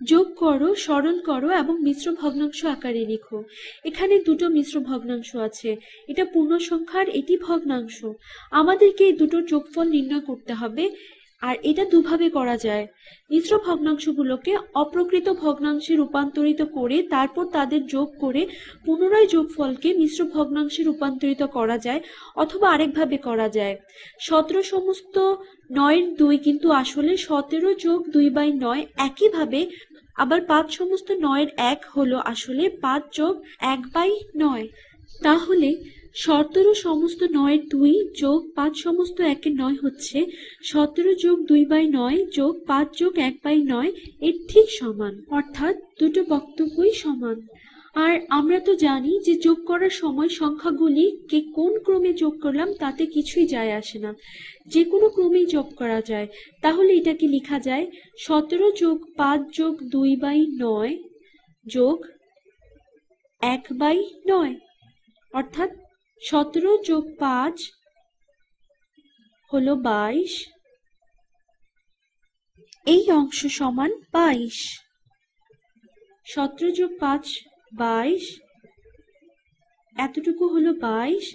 যোগ করো, সরল করো এবং মিশ্র ভগ্নাংশ আকারে লিখো। এখানে দুটো মিশ্র ভগ্নাংশ আছে, এটা পূর্ণ সংখ্যার, এটি ভগ্নাংশ। আমাদেরকে এই দুটোর যোগফল নির্ণয় করতে হবে, আর এটা দুভাবে করা যায়। মিশ্র ভগ্নাংশগুলোকে অপ্রকৃত ভগ্নাংশে রূপান্তরিত করে তারপর তাদের যোগ করে পুনরায় যোগফলকে মিশ্র ভগ্নাংশে রূপান্তরিত করা যায়, অথবা আরেকভাবে করা যায়। 17 সমস্ত 9/2 কিন্তু আসলে 17 যোগ 2/9। একইভাবে আবার 5 সমস্ত 9/1 হলো আসলে 5 যোগ 1/9। তাহলে 17 সমস্ত 9/2 যোগ 5 সমস্ত 1/9 হচ্ছে 17 যোগ 2/9 যোগ 5 যোগ 1/9 এর ঠিক সমান, অর্থাৎ দুটো বক্তব্যই সমান। আর আমরা তো জানি যে যোগ করার সময় সংখ্যাগুলিকে কোন ক্রমে যোগ করলাম তাতে কিছুই যায় আসে না, যে কোনো ক্রমেই যোগ করা যায়। তাহলে এটাকে লেখা যায় 17 যোগ 5 যোগ 2/9 যোগ 1/9, অর্থাৎ 17 যোগ 5 হলো 22, এই অংশ সমান 22। 17 যোগ 5 22, এতটুকু হলো 22।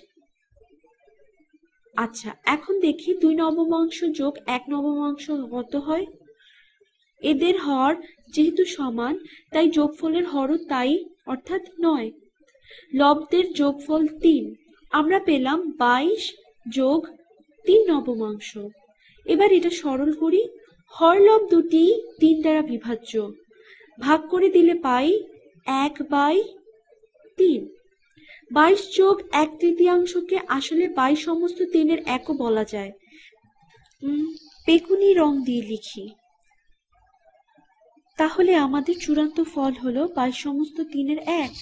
আচ্ছা, এখন দেখি 2 নবমাংশ যোগ 1 নবমাংশ কত হয়। এদের হর যেহেতু সমান তাই যোগফলের হরও তাই, অর্থাৎ 9। লবদের যোগফল 3, আমরা পেলাম 22 যোগ 3 নবমাংশ। এবার এটা সরল করি, হরলব দুটি 3 দ্বারা বিভাজ্য, ভাগ করে দিলে পাই 1/3। 22 যোগ 1/3কে আসলে 22 সমস্ত 3-এর একও বলা যায়। বেগুনি রং দিয়ে লিখি, তাহলে আমাদের চূড়ান্ত ফল হলো 22 সমস্ত 3-এর 1।